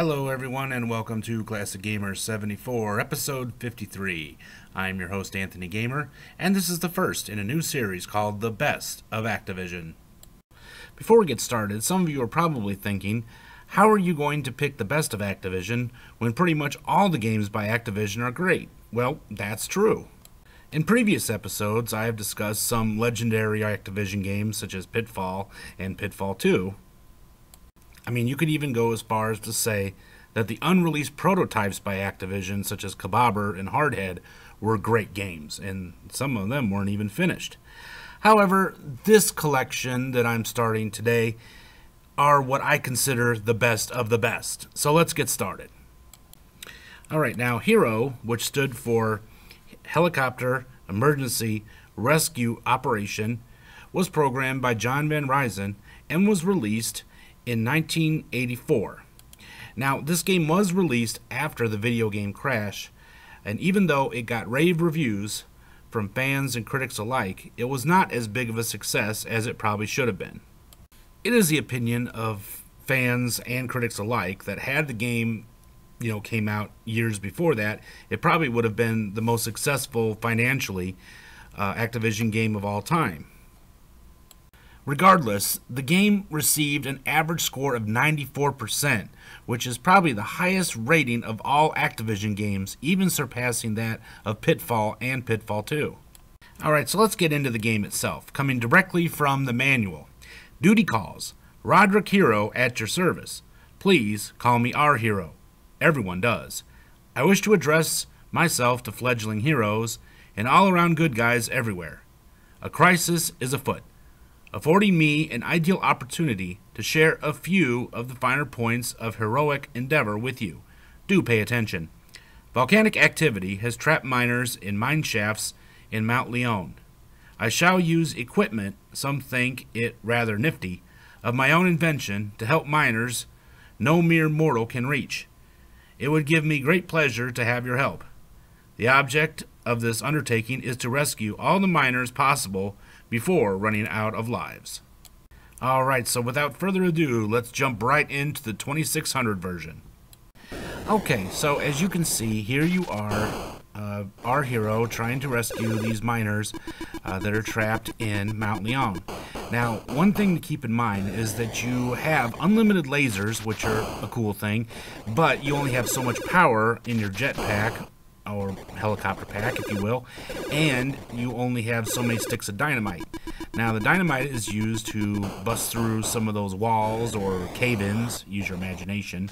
Hello everyone and welcome to Classic Gamer 74, episode 53. I'm your host Anthony Gamer, and this is the first in a new series called The Best of Activision. Before we get started, some of you are probably thinking, how are you going to pick the best of Activision when pretty much all the games by Activision are great? Well, that's true. In previous episodes, I have discussed some legendary Activision games such as Pitfall and Pitfall 2. I mean, you could even go as far as to say that the unreleased prototypes by Activision, such as Kabobber and Hardhead, were great games, and some of them weren't even finished. However, this collection that I'm starting today are what I consider the best of the best. So let's get started. Alright, now H.E.R.O, which stood for Helicopter Emergency Rescue Operation, was programmed by John Van Ryzen and was released in 1984. Now, this game was released after the video game Crash, and even though it got rave reviews from fans and critics alike, it was not as big of a success as it probably should have been. It is the opinion of fans and critics alike that had the game, came out years before that, it probably would have been the most successful financially Activision game of all time. Regardless, the game received an average score of 94%, which is probably the highest rating of all Activision games, even surpassing that of Pitfall and Pitfall 2. Alright, so let's get into the game itself, coming directly from the manual. Duty calls. Roderick H.E.R.O at your service. Please call me our hero. Everyone does. I wish to address myself to fledgling heroes and all-around good guys everywhere. A crisis is afoot, affording me an ideal opportunity to share a few of the finer points of heroic endeavor with you. Do pay attention. Volcanic activity has trapped miners in mine shafts in Mount Leon. I shall use equipment, some think it rather nifty, of my own invention to help miners no mere mortal can reach. It would give me great pleasure to have your help. The object of this undertaking is to rescue all the miners possible before running out of lives. Alright, so without further ado, let's jump right into the 2600 version. Okay, so as you can see, here you are, our hero trying to rescue these miners that are trapped in Mount Leon. Now, one thing to keep in mind is that you have unlimited lasers, which are a cool thing, but you only have so much power in your jetpack, or helicopter pack, if you will, and you only have so many sticks of dynamite. Now, the dynamite is used to bust through some of those walls or cave-ins, use your imagination,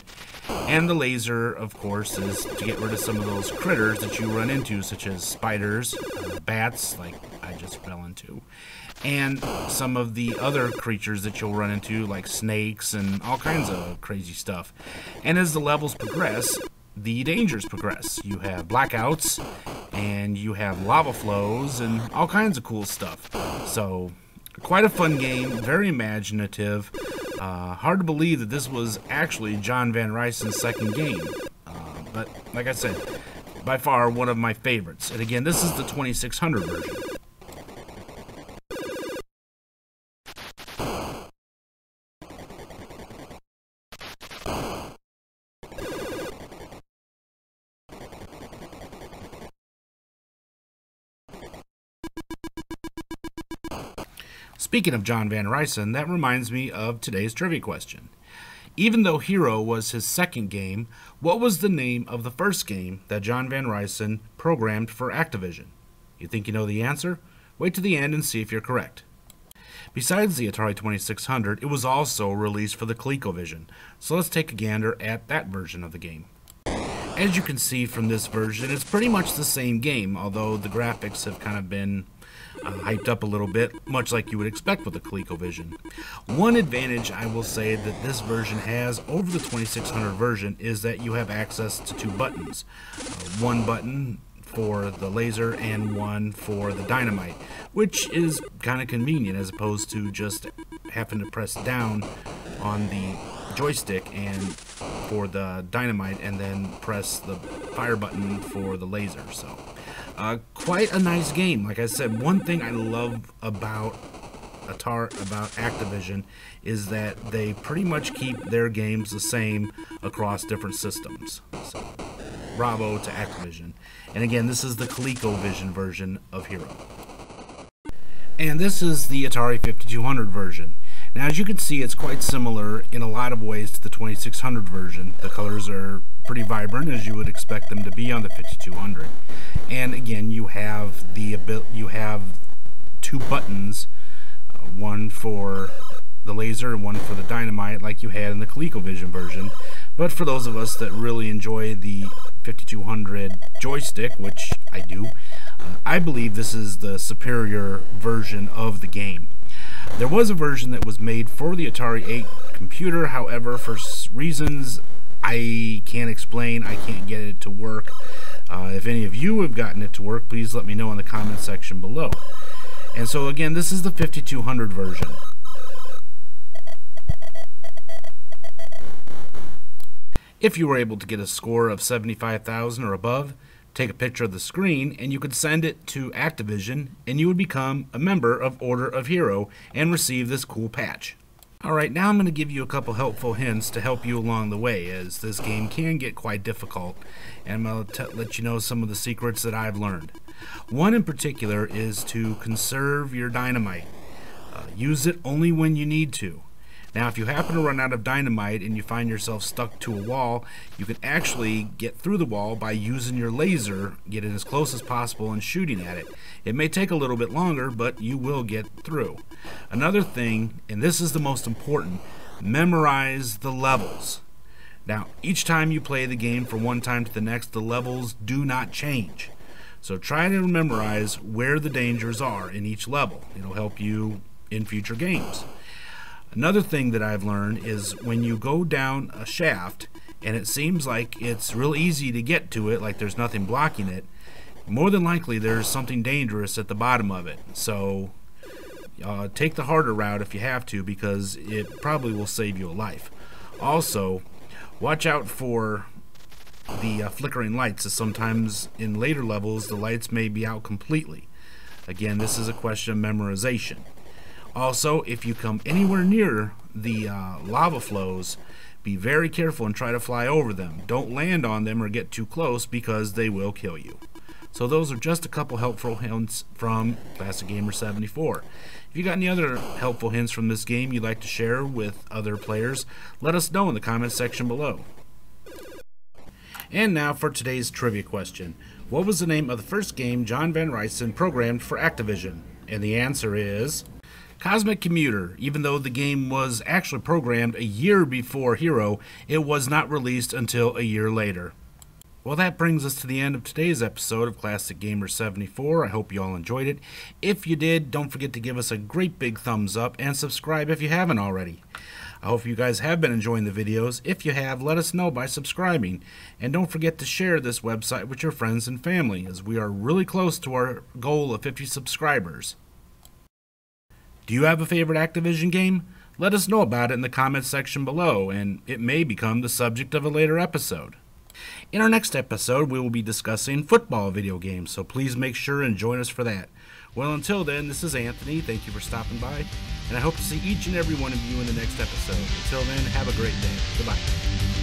and the laser, of course, is to get rid of some of those critters that you run into, such as spiders, bats, like I just fell into, and some of the other creatures that you'll run into, like snakes and all kinds of crazy stuff. And as the levels progress, the dangers progress. You have blackouts, and you have lava flows, and all kinds of cool stuff. So, quite a fun game, very imaginative. Hard to believe that this was actually John Van Ryzen's second game. But, like I said, by far one of my favorites. And again, this is the 2600 version. Speaking of John Van Ryzen, that reminds me of today's trivia question. Even though H.E.R.O was his second game, what was the name of the first game that John Van Ryzen programmed for Activision? You think you know the answer? Wait to the end and see if you're correct. Besides the Atari 2600, it was also released for the ColecoVision, so let's take a gander at that version of the game. As you can see from this version, it's pretty much the same game, although the graphics have kind of been hyped up a little bit, much like you would expect with the ColecoVision. One advantage I will say that this version has over the 2600 version is that you have access to two buttons. One button for the laser and one for the dynamite, which is kind of convenient as opposed to just having to press down on the joystick and for the dynamite and then press the fire button for the laser. So quite a nice game. Like I said, one thing I love about Activision is that they pretty much keep their games the same across different systems. So, bravo to Activision. And again, this is the ColecoVision version of H.E.R.O. And this is the Atari 5200 version. Now, as you can see, it's quite similar in a lot of ways to the 2600 version. The colors are pretty vibrant, as you would expect them to be on the 5200. And again, you have two buttons, one for the laser and one for the dynamite, like you had in the ColecoVision version. But for those of us that really enjoy the 5200 joystick, which I do, I believe this is the superior version of the game. There was a version that was made for the Atari 8 computer, however, for reasons I can't explain, I can't get it to work. If any of you have gotten it to work, please let me know in the comment section below. And so again, this is the 5200 version. If you were able to get a score of 75,000 or above, take a picture of the screen and you could send it to Activision and you would become a member of Order of H.E.R.O. and receive this cool patch. Alright, now I'm going to give you a couple helpful hints to help you along the way, as this game can get quite difficult, and I'm going to let you know some of the secrets that I've learned. One in particular is to conserve your dynamite. Use it only when you need to. Now, if you happen to run out of dynamite and you find yourself stuck to a wall, you can actually get through the wall by using your laser, get it as close as possible, and shooting at it. It may take a little bit longer, but you will get through. Another thing, and this is the most important, memorize the levels. Now, each time you play the game from one time to the next, the levels do not change. So try to memorize where the dangers are in each level. It'll help you in future games. Another thing that I've learned is when you go down a shaft and it seems like it's real easy to get to it, like there's nothing blocking it, more than likely there's something dangerous at the bottom of it. So take the harder route if you have to, because it probably will save you a life. Also, watch out for the flickering lights, as sometimes in later levels the lights may be out completely. Again, this is a question of memorization. Also, if you come anywhere near the lava flows, be very careful and try to fly over them. Don't land on them or get too close, because they will kill you. So those are just a couple helpful hints from Classic Gamer 74. If you got any other helpful hints from this game you'd like to share with other players, let us know in the comments section below. And now for today's trivia question. What was the name of the first game John Van Ryssen programmed for Activision? And the answer is Cosmic Commuter. Even though the game was actually programmed a year before H.E.R.O., it was not released until a year later. Well, that brings us to the end of today's episode of Classic Gamer 74. I hope you all enjoyed it. If you did, don't forget to give us a great big thumbs up and subscribe if you haven't already. I hope you guys have been enjoying the videos. If you have, let us know by subscribing. And don't forget to share this website with your friends and family, as we are really close to our goal of 50 subscribers. Do you have a favorite Activision game? Let us know about it in the comments section below, and it may become the subject of a later episode. In our next episode, we will be discussing football video games, so please make sure and join us for that. Well, until then, this is Anthony. Thank you for stopping by, and I hope to see each and every one of you in the next episode. Until then, have a great day. Goodbye.